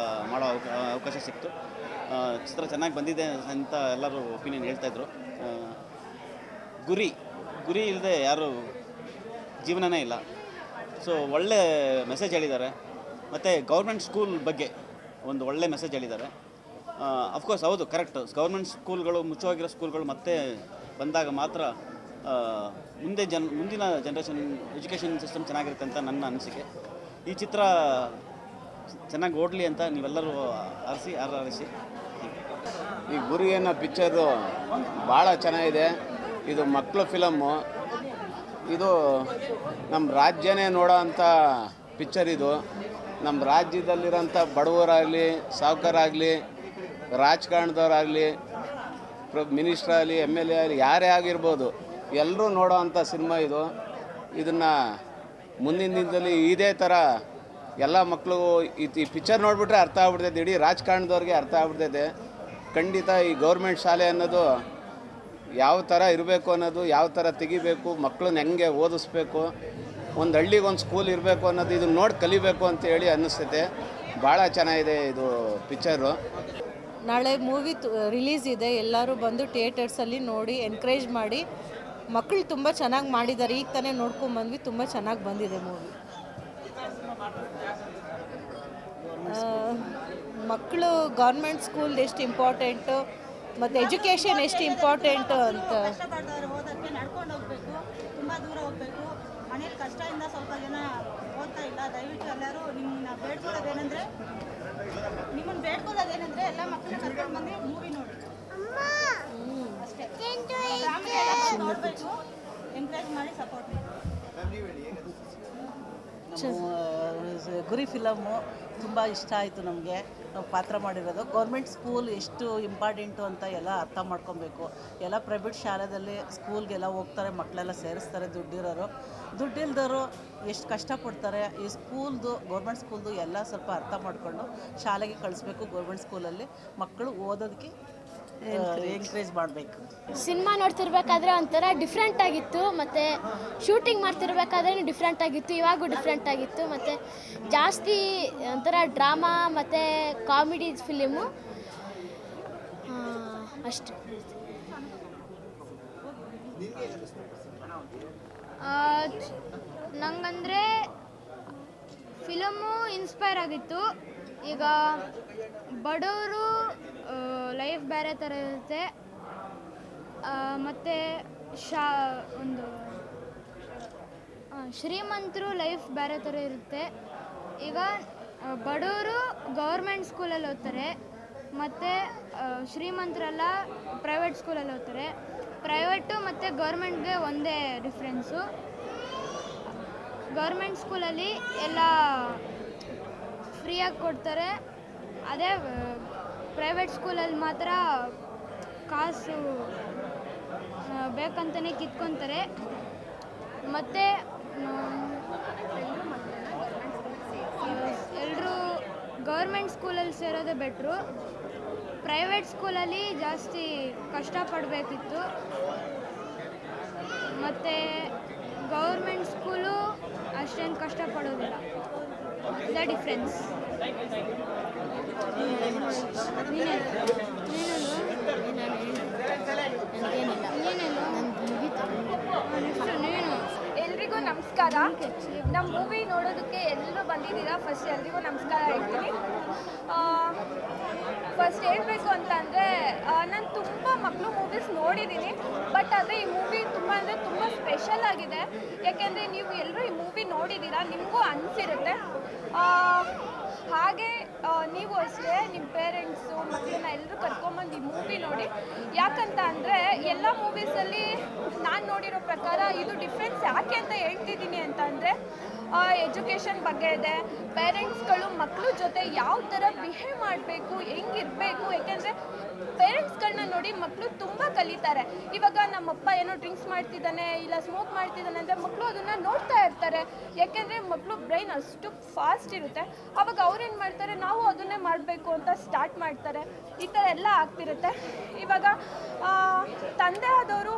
ಮಾಡೋ ಅವಕಾಶ ಸಿಕ್ತು. ಚಿತ್ರ ಚೆನ್ನಾಗಿ ಬಂದಿದೆ ಅಂತ ಎಲ್ಲರೂ ಒಪಿನಿಯನ್ ಹೇಳ್ತಾಯಿದ್ರು. ಗುರಿ ಇಲ್ಲದೆ ಯಾರು ಜೀವನನೇ ಇಲ್ಲ. ಸೊ ಒಳ್ಳೆ ಮೆಸೇಜ್ ಹೇಳಿದ್ದಾರೆ. ಮತ್ತು ಗೌರ್ಮೆಂಟ್ ಸ್ಕೂಲ್ ಬಗ್ಗೆ ಒಂದು ಒಳ್ಳೆ ಮೆಸೇಜ್ ಹೇಳಿದ್ದಾರೆ. ಅಫ್ಕೋರ್ಸ್ ಹೌದು, ಕರೆಕ್ಟ್. ಗೌರ್ಮೆಂಟ್ ಸ್ಕೂಲ್ಗಳು, ಮುಚ್ಚೋಗಿರೋ ಸ್ಕೂಲ್ಗಳು ಮತ್ತೆ ಬಂದಾಗ ಮಾತ್ರ ಮುಂದಿನ ಜನ್ರೇಷನ್ ಎಜುಕೇಷನ್ ಸಿಸ್ಟಮ್ ಚೆನ್ನಾಗಿರುತ್ತೆ ಅಂತ ನನ್ನ ಅನಿಸಿಕೆ. ಈ ಚಿತ್ರ ಚೆನ್ನಾಗಿ ಓಡಲಿ ಅಂತ ನೀವೆಲ್ಲರೂ ಆರೈಸಿ. ಈ ಗುರಿ ಅನ್ನೋ ಪಿಕ್ಚರು ಭಾಳ ಚೆನ್ನಾಗಿದೆ. ಇದು ಮಕ್ಕಳು ಫಿಲಮ್ಮು. ಇದು ನಮ್ಮ ರಾಜ್ಯನೇ ನೋಡೋ ಅಂಥ ಪಿಕ್ಚರ್. ಇದು ನಮ್ಮ ರಾಜ್ಯದಲ್ಲಿರೋಂಥ ಬಡವರಾಗಲಿ, ಸಾಹುಕಾರಾಗಲಿ, ರಾಜಕಾರಣದವರಾಗಲಿ, ಮಿನಿಸ್ಟ್ರಾಗಲಿ, MLA ಆಗಲಿ, ಯಾರೇ ಆಗಿರ್ಬೋದು, ಎಲ್ಲರೂ ನೋಡೋ ಅಂಥ ಸಿನಿಮಾ ಇದು. ಇದನ್ನು ಮುಂದಿನ ದಿನದಲ್ಲಿ ಇದೇ ಥರ ಎಲ್ಲ ಮಕ್ಕಳು ಈ ಪಿಕ್ಚರ್ ನೋಡಿಬಿಟ್ರೆ ಅರ್ಥ ಆಗ್ಬಿಡ್ತೈತೆ. ಇಡೀ ರಾಜಕಾರಣದವ್ರಿಗೆ ಅರ್ಥ ಆಗ್ಬಿಡ್ತೈತೆ. ಖಂಡಿತ ಈ ಗೌರ್ಮೆಂಟ್ ಶಾಲೆ ಅನ್ನೋದು ಯಾವ ಥರ ಇರಬೇಕು ಅನ್ನೋದು, ಯಾವ ಥರ ತೆಗಿಬೇಕು, ಮಕ್ಕಳನ್ನ ಹೆಂಗೆ ಓದಿಸ್ಬೇಕು, ಒಂದು ಹಳ್ಳಿಗೆ ಒಂದು ಸ್ಕೂಲ್ ಇರಬೇಕು ಅನ್ನೋದು ಇದನ್ನ ನೋಡಿ ಕಲಿಬೇಕು ಅಂತೇಳಿ ಅನ್ನಿಸ್ತೈತೆ. ಭಾಳ ಚೆನ್ನಾಗಿದೆ ಇದು ಪಿಕ್ಚರು. ನಾಳೆ ಮೂವಿ ರಿಲೀಸ್ ಇದೆ. ಎಲ್ಲರೂ ಬಂದು ಥಿಯೇಟರ್ಸಲ್ಲಿ ನೋಡಿ ಎನ್ಕರೇಜ್ ಮಾಡಿ. ಮಕ್ಕಳು ತುಂಬ ಚೆನ್ನಾಗಿ ಮಾಡಿದ್ದಾರೆ. ಈಗ ತಾನೇ ನೋಡ್ಕೊಂಬಂದ್ವಿ, ತುಂಬ ಚೆನ್ನಾಗಿ ಬಂದಿದೆ ಮೂವಿ. ಮಕ್ಕಳು ಗೌರ್ಮೆಂಟ್ ಸ್ಕೂಲ್ ಎಷ್ಟು ಇಂಪಾರ್ಟೆಂಟು ಮತ್ತು ಎಜುಕೇಷನ್ ಎಷ್ಟು ಇಂಪಾರ್ಟೆಂಟು ಅಂತ. ಓದೋಕ್ಕೆ ನಡ್ಕೊಂಡು ಹೋಗಬೇಕು, ತುಂಬ ದೂರ ಹೋಗಬೇಕು. ಮನೇಲಿ ಕಷ್ಟದಿಂದ ಸ್ವಲ್ಪ ಜನ ಓದ್ತಾ ಇಲ್ಲ. ದಯವಿಟ್ಟು ಎಲ್ಲರೂ ನಿಮ್ಮನ್ನ ಬೇಡ್ಕೊಳ್ಳೋದೇನೆಂದರೆ ಎಲ್ಲ ಮಕ್ಕಳನ್ನ ಕರ್ಕೊಂಡು ಬಂದು ಮೂವಿ ನೋಡಿ ಅಷ್ಟೇ. ನೋಡಬೇಕು, ಎಂಕರೇಜ್ ಮಾಡಿ ಸಪೋರ್ಟ್ ಮಾಡಿ. ಗುರಿ ಫಿಲಮ್ಮು ತುಂಬ ಇಷ್ಟ ಆಯಿತು ನಮಗೆ. ನಾವು ಪಾತ್ರ ಮಾಡಿರೋದು ಗೌರ್ಮೆಂಟ್ ಸ್ಕೂಲ್ ಎಷ್ಟು ಇಂಪಾರ್ಟೆಂಟು ಅಂತ ಎಲ್ಲ ಅರ್ಥ ಮಾಡ್ಕೊಬೇಕು. ಎಲ್ಲ ಪ್ರೈವೇಟ್ ಶಾಲೆಯಲ್ಲಿ ಸ್ಕೂಲ್ಗೆಲ್ಲ ಹೋಗ್ತಾರೆ, ಮಕ್ಕಳೆಲ್ಲ ಸೇರಿಸ್ತಾರೆ ದುಡ್ಡಿರೋರು. ದುಡ್ಡಿಲ್ದವರು ಎಷ್ಟು ಕಷ್ಟಪಡ್ತಾರೆ. ಈ ಸ್ಕೂಲ್ದು, ಗೌರ್ಮೆಂಟ್ ಸ್ಕೂಲ್ದು ಎಲ್ಲ ಸ್ವಲ್ಪ ಅರ್ಥ ಮಾಡಿಕೊಂಡು ಶಾಲೆಗೆ ಕಳಿಸ್ಬೇಕು. ಗೌರ್ಮೆಂಟ್ ಸ್ಕೂಲಲ್ಲಿ ಮಕ್ಕಳು ಓದೋದಕ್ಕೆ ಎಂಕರೇಜ್ ಮಾಡಬೇಕು. ಸಿನಿಮಾ ನೋಡ್ತಿರ್ಬೇಕಾದ್ರೆ ಒಂಥರ ಡಿಫ್ರೆಂಟ್ ಆಗಿತ್ತು, ಮತ್ತು ಶೂಟಿಂಗ್ ಮಾಡ್ತಿರ್ಬೇಕಾದ್ರೆ ಡಿಫ್ರೆಂಟ್ ಆಗಿತ್ತು, ಇವಾಗೂ ಡಿಫ್ರೆಂಟ್ ಆಗಿತ್ತು. ಮತ್ತು ಜಾಸ್ತಿ ಒಂಥರ ಡ್ರಾಮಾ ಮತ್ತು ಕಾಮಿಡಿ ಫಿಲಿಮು. ಅಷ್ಟೇ. ನಂಗಂದರೆ ಫಿಲಮು ಇನ್ಸ್ಪೈರ್ ಆಗಿತ್ತು. ಈಗ ಬಡವರು ಲೈಫ್ ಬೇರೆ ಥರ ಇರುತ್ತೆ, ಮತ್ತು ಒಂದು ಶ್ರೀಮಂತರು ಲೈಫ್ ಬೇರೆ ಥರ ಇರುತ್ತೆ. ಈಗ ಬಡವರು ಗೌರ್ಮೆಂಟ್ ಸ್ಕೂಲಲ್ಲಿ ಓದ್ತಾರೆ, ಮತ್ತು ಶ್ರೀಮಂತರೆಲ್ಲ ಪ್ರೈವೇಟ್ ಸ್ಕೂಲಲ್ಲಿ ಓದ್ತಾರೆ. ಪ್ರೈವೇಟು ಮತ್ತು ಗೌರ್ಮೆಂಟ್ಗೆ ಒಂದೇ ಡಿಫ್ರೆನ್ಸು. ಗೌರ್ಮೆಂಟ್ ಸ್ಕೂಲಲ್ಲಿ ಎಲ್ಲ ಫ್ರೀಯಾಗಿ ಕೊಡ್ತಾರೆ, ಅದೇ ಪ್ರೈವೇಟ್ ಸ್ಕೂಲಲ್ಲಿ ಮಾತ್ರ ಕಾಸು ಬೇಕಂತಲೇ ಕಿತ್ಕೊತಾರೆ. ಮತ್ತು ಎಲ್ಲರೂ ಗೌರ್ಮೆಂಟ್ ಸ್ಕೂಲಲ್ಲಿ ಸೇರೋದೇ ಬೆಟ್ರು. ಪ್ರೈವೇಟ್ ಸ್ಕೂಲಲ್ಲಿ ಜಾಸ್ತಿ ಕಷ್ಟಪಡಬೇಕಿತ್ತು, ಮತ್ತು ಗೌರ್ಮೆಂಟ್ ಸ್ಕೂಲು ಅಷ್ಟೇನು ಕಷ್ಟಪಡೋದಿಲ್ಲ. The difference. ಎಲ್ರಿಗೂ ನಮಸ್ಕಾರ. ನಮ್ಮ ಮೂವಿ ನೋಡೋದಕ್ಕೆ ಎಲ್ಲರೂ ಬಂದಿದ್ದೀರಾ. ಫಸ್ಟ್ ಎಲ್ರಿಗೂ ನಮಸ್ಕಾರ ಹೇಳ್ತೀನಿ. ಫಸ್ಟ್ ಹೇಳಬೇಕು ಅಂತ ಅಂದರೆ ನಾನು ತುಂಬ ಮಕ್ಕಳು ಮೂವೀಸ್ ನೋಡಿದ್ದೀನಿ, ಬಟ್ ಆದರೆ ಈ ಮೂವಿ ತುಂಬ ಸ್ಪೆಷಲ್ ಆಗಿದೆ. ಯಾಕೆಂದರೆ ನೀವು ಎಲ್ಲರೂ ಈ ಮೂವಿ ನೋಡಿದ್ದೀರಾ, ನಿಮಗೂ ಅನಿಸಿರುತ್ತೆ. ಹಾಗೆ ನೀವು ಅಷ್ಟೇ ನಿಮ್ಮ ಪೇರೆಂಟ್ಸು ಮಕ್ಕಳನ್ನ ಎಲ್ಲರೂ ಕರ್ಕೊಂಬಂದು ಈ ಮೂವಿ ನೋಡಿ. ಯಾಕಂತ ಅಂದರೆ ಎಲ್ಲ ಮೂವೀಸಲ್ಲಿ ನಾನು ನೋಡಿರೋ ಪ್ರಕಾರ ಇದು ಡಿಫ್ರೆನ್ಸ್ ಯಾಕೆ ಅಂತ ಹೇಳ್ತಿದ್ದೀನಿ ಅಂತ ಅಂದರೆ ಎಜುಕೇಷನ್ ಬಗ್ಗೆ ಇದೆ. ಪೇರೆಂಟ್ಸ್ಗಳು ಮಕ್ಕಳ ಜೊತೆ ಯಾವ ಥರ ಬಿಹೇವ್ ಮಾಡಬೇಕು, ಹೆಂಗಿರಬೇಕು. ಯಾಕೆಂದರೆ ಪೇರೆಂಟ್ಸ್ಗಳನ್ನ ನೋಡಿ ಮಕ್ಕಳು ತುಂಬ ಕಲಿತಾರೆ. ಇವಾಗ ನಮ್ಮಪ್ಪ ಏನೋ ಡ್ರಿಂಕ್ಸ್ ಮಾಡ್ತಿದ್ದಾನೆ ಇಲ್ಲ ಸ್ಮೋಕ್ ಮಾಡ್ತಿದ್ದಾನೆ ಅಂದರೆ ಮಕ್ಕಳು ಅದನ್ನು ನೋಡ್ತಾ ಇರ್ತಾರೆ. ಯಾಕೆಂದರೆ ಮಕ್ಕಳು ಬ್ರೈನ್ ಅಷ್ಟು ಫಾಸ್ಟ್ ಇರುತ್ತೆ. ಆವಾಗ ಅವ್ರೇನು ಮಾಡ್ತಾರೆ, ನಾವು ಅದನ್ನೇ ಮಾಡಬೇಕು ಅಂತ ಸ್ಟಾರ್ಟ್ ಮಾಡ್ತಾರೆ. ಈ ಥರ ಎಲ್ಲ ಆಗ್ತಿರುತ್ತೆ. ಇವಾಗ ತಂದೆ ಆದವರು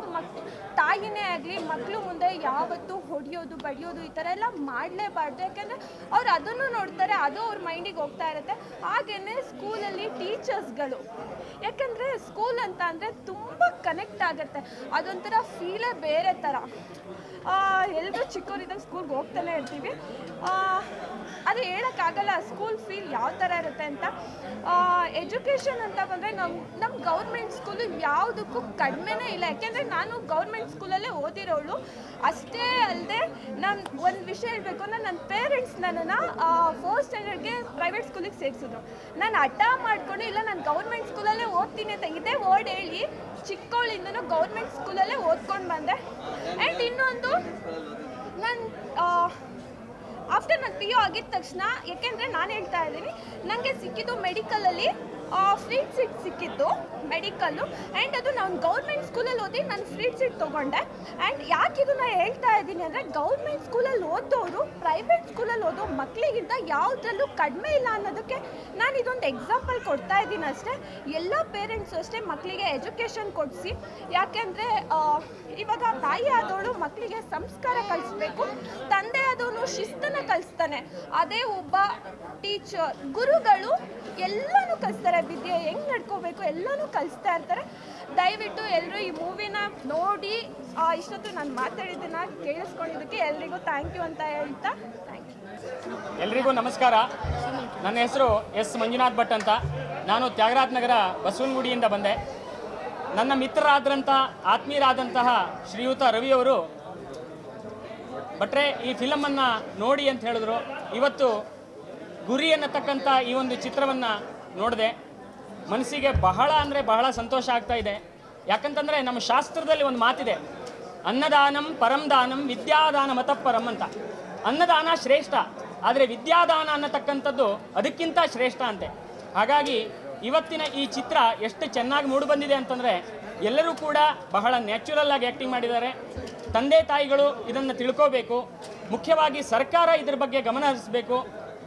ತಾಯಿನೇ ಆಗಲಿ ಮಕ್ಕಳು ಮುಂದೆ ಯಾವತ್ತೂ ಹೊಡೆಯೋದು ಬಡಿಯೋದು ಈ ಥರ ಎಲ್ಲ ಮಾಡಲೇಬಾರ್ದು. ಯಾಕೆಂದರೆ ಅವ್ರು ಅದನ್ನು ನೋಡ್ತಾರೆ, ಅದು ಅವ್ರ ಮೈಂಡಿಗೆ ಹೋಗ್ತಾ ಇರುತ್ತೆ. ಹಾಗೆಯೇ ಸ್ಕೂಲಲ್ಲಿ ಟೀಚರ್ಸ್ಗಳು, ಯಾಕೆಂದರೆ ಸ್ಕೂಲ್ ಅಂತ ಅಂದರೆ ತುಂಬ ಕನೆಕ್ಟ್ ಆಗುತ್ತೆ. ಅದೊಂಥರ ಫೀಲೇ ಬೇರೆ ಥರ. ಎಲ್ಲರೂ ಚಿಕ್ಕವರಿದ್ದಾಗ ಸ್ಕೂಲ್ಗೆ ಹೋಗ್ತಾನೆ ಇರ್ತೀವಿ. ಅದು ಹೇಳೋಕ್ಕಾಗಲ್ಲ ಸ್ಕೂಲ್ ಫೀಲ್ ಯಾವ ಥರ ಇರುತ್ತೆ ಅಂತ. ಎಜುಕೇಷನ್ ಅಂತ ಬಂದರೆ ನಮ್ಮ ಗೌರ್ಮೆಂಟ್ ಸ್ಕೂಲು ಯಾವುದಕ್ಕೂ ಕಡಿಮೆನೇ ಇಲ್ಲ. ಯಾಕೆಂದರೆ ನಾನು ಗೌರ್ಮೆಂಟ್ ಸ್ಕೂಲಲ್ಲೇ ಓದಿರೋಳು. ಅಷ್ಟೇ ಅಲ್ಲದೆ ನಾನು ಒಂದು ವಿಷಯ ಹೇಳಬೇಕು ಅಂದರೆ ನನ್ನ ಪೇರೆಂಟ್ಸ್ ನನ್ನನ್ನು 4th ಸ್ಟ್ಯಾಂಡರ್ಡ್ಗೆ ಪ್ರೈವೇಟ್ ಸ್ಕೂಲಿಗೆ ಸೇರಿಸಿದ್ರು. ನಾನು ಹಠ ಮಾಡಿಕೊಂಡು ಇಲ್ಲ ನಾನು ಗೌರ್ಮೆಂಟ್ ಸ್ಕೂಲಲ್ಲೇ ಓದ್ತೀನಿ ಅಂತ ಇದೇ ವರ್ಡ್ ಹೇಳಿ ಚಿಕ್ಕವಳಿಂದನೂ ಗೌರ್ಮೆಂಟ್ ಸ್ಕೂಲಲ್ಲೇ ಓದ್ಕೊಂಡು ಬಂದೆ. ಆ್ಯಂಡ್ ಇನ್ನೊಂದು ನಾನು ಆಫ್ಟರ್ ನಾನು PU ಆಗಿದ ತಕ್ಷಣ, ಯಾಕೆಂದರೆ ನಾನು ಹೇಳ್ತಾ ಇದ್ದೀನಿ, ನನಗೆ ಸಿಕ್ಕಿದ್ದು ಮೆಡಿಕಲಲ್ಲಿ ಫ್ರೀ ಸೀಟ್ ಸಿಕ್ಕಿತ್ತು ಮೆಡಿಕಲ್ಲು. ಆ್ಯಂಡ್ ಅದು ನಾನು ಗೌರ್ಮೆಂಟ್ ಸ್ಕೂಲಲ್ಲಿ ಓದಿ ನಾನು ಫ್ರೀ ಸೀಟ್ ತೊಗೊಂಡೆ. ಆ್ಯಂಡ್ ಯಾಕೆ ಇದನ್ನು ಹೇಳ್ತಾ ಇದ್ದೀನಿ ಅಂದರೆ ಗೌರ್ಮೆಂಟ್ ಸ್ಕೂಲಲ್ಲಿ ಓದೋರು ಪ್ರೈವೇಟ್ ಸ್ಕೂಲಲ್ಲಿ ಓದೋ ಮಕ್ಕಳಿಗಿಂತ ಯಾವುದ್ರಲ್ಲೂ ಕಡಿಮೆ ಇಲ್ಲ ಅನ್ನೋದಕ್ಕೆ ನಾನು ಇದೊಂದು ಎಕ್ಸಾಂಪಲ್ ಕೊಡ್ತಾ ಇದ್ದೀನಿ ಅಷ್ಟೇ. ಎಲ್ಲ ಪೇರೆಂಟ್ಸು ಅಷ್ಟೇ ಮಕ್ಕಳಿಗೆ ಎಜುಕೇಷನ್ ಕೊಡಿಸಿ. ಯಾಕೆಂದರೆ ಇವಾಗ ತಾಯಿ ಆದವಳು ಮಕ್ಕಳಿಗೆ ಸಂಸ್ಕಾರ ಕಲಿಸ್ಬೇಕು, ತಂದೆ ಆದವನು ಶಿಸ್ತನ್ನು ಕಲಿಸ್ತಾನೆ. ಅದೇ ಒಬ್ಬ ಟೀಚರ್ ಗುರುಗಳು ಎಲ್ಲನೂ ಕಲಿಸ್ತಾರೆ. ವಿದ್ಯೆ ಹೆಂಗೆ ನಡ್ಕೋಬೇಕು ಎಲ್ಲನೂ ಕಲಿಸ್ತಾ ಇರ್ತಾರೆ. ದಯವಿಟ್ಟು ಎಲ್ಲರೂ ಈ ಮೂವಿನ ನೋಡಿ ಇಷ್ಟೊತ್ತು ನಾನು ಮಾತಾಡಿದ್ದನ್ನು ಕೇಳಿಸ್ಕೊಂಡಿದ್ದಕ್ಕೆ ಎಲ್ರಿಗೂ ಥ್ಯಾಂಕ್ ಯು ಅಂತ ಹೇಳ್ತಾ ಥ್ಯಾಂಕ್ ಯು. ಎಲ್ರಿಗೂ ನಮಸ್ಕಾರ. ನನ್ನ ಹೆಸರು ಎಸ್ ಮಂಜುನಾಥ್ ಭಟ್ ಅಂತ. ನಾನು ತ್ಯಾಗರಾಜ ನಗರ ಬಸವನಗುಡಿಯಿಂದ ಬಂದೆ. ನನ್ನ ಮಿತ್ರರಾದಂಥ ಆತ್ಮೀಯರಾದಂತಹ ಶ್ರೀಯುತ ರವಿಯವರು ಭಟ್ರೆ ಈ ಫಿಲಮನ್ನು ನೋಡಿ ಅಂತ ಹೇಳಿದ್ರು. ಇವತ್ತು ಗುರಿ ಅನ್ನತಕ್ಕಂಥ ಈ ಒಂದು ಚಿತ್ರವನ್ನು ನೋಡಿದೆ. ಮನಸ್ಸಿಗೆ ಬಹಳ ಅಂದರೆ ಬಹಳ ಸಂತೋಷ ಆಗ್ತಾ ಇದೆ. ಯಾಕಂತಂದರೆ ನಮ್ಮ ಶಾಸ್ತ್ರದಲ್ಲಿ ಒಂದು ಮಾತಿದೆ, ಅನ್ನದಾನಂ ಪರಂ ದಾನಂ ವಿದ್ಯಾದಾನ ಮತಪರಂ ಅಂತ. ಅನ್ನದಾನ ಶ್ರೇಷ್ಠ, ಆದರೆ ವಿದ್ಯಾದಾನ ಅನ್ನತಕ್ಕಂಥದ್ದು ಅದಕ್ಕಿಂತ ಶ್ರೇಷ್ಠ ಅಂತೆ. ಹಾಗಾಗಿ ಇವತ್ತಿನ ಈ ಚಿತ್ರ ಎಷ್ಟು ಚೆನ್ನಾಗಿ ಮೂಡಿಬಂದಿದೆ ಅಂತಂದರೆ ಎಲ್ಲರೂ ಕೂಡ ಬಹಳ ನ್ಯಾಚುರಲ್ ಆಗಿ ಆ್ಯಕ್ಟಿಂಗ್ ಮಾಡಿದ್ದಾರೆ. ತಂದೆ ತಾಯಿಗಳು ಇದನ್ನು ತಿಳ್ಕೋಬೇಕು. ಮುಖ್ಯವಾಗಿ ಸರ್ಕಾರ ಇದ್ರ ಬಗ್ಗೆ ಗಮನ ಹರಿಸಬೇಕು.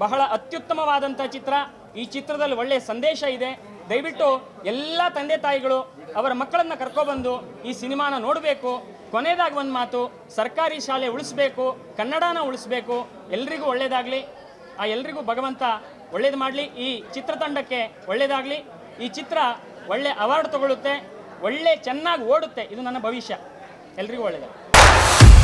ಬಹಳ ಅತ್ಯುತ್ತಮವಾದಂಥ ಚಿತ್ರ. ಈ ಚಿತ್ರದಲ್ಲಿ ಒಳ್ಳೆಯ ಸಂದೇಶ ಇದೆ. ದಯವಿಟ್ಟು ಎಲ್ಲ ತಂದೆ ತಾಯಿಗಳು ಅವರ ಮಕ್ಕಳನ್ನು ಕರ್ಕೊಬಂದು ಈ ಸಿನಿಮಾನ ನೋಡಬೇಕು. ಕೊನೆಯದಾಗಿ ಒಂದು ಮಾತು, ಸರ್ಕಾರಿ ಶಾಲೆ ಉಳಿಸ್ಬೇಕು, ಕನ್ನಡನ ಉಳಿಸ್ಬೇಕು. ಎಲ್ರಿಗೂ ಒಳ್ಳೆಯದಾಗಲಿ. ಎಲ್ರಿಗೂ ಭಗವಂತ ಒಳ್ಳೇದು ಮಾಡಲಿ. ಈ ಚಿತ್ರತಂಡಕ್ಕೆ ಒಳ್ಳೆಯದಾಗಲಿ. ಈ ಚಿತ್ರ ಒಳ್ಳೆ ಅವಾರ್ಡ್ ತಗೊಳ್ಳುತ್ತೆ, ಒಳ್ಳೆ ಚೆನ್ನಾಗಿ ಓಡುತ್ತೆ. ಇದು ನನ್ನ ಭವಿಷ್ಯ. ಎಲ್ರಿಗೂ ಒಳ್ಳೆಯದು.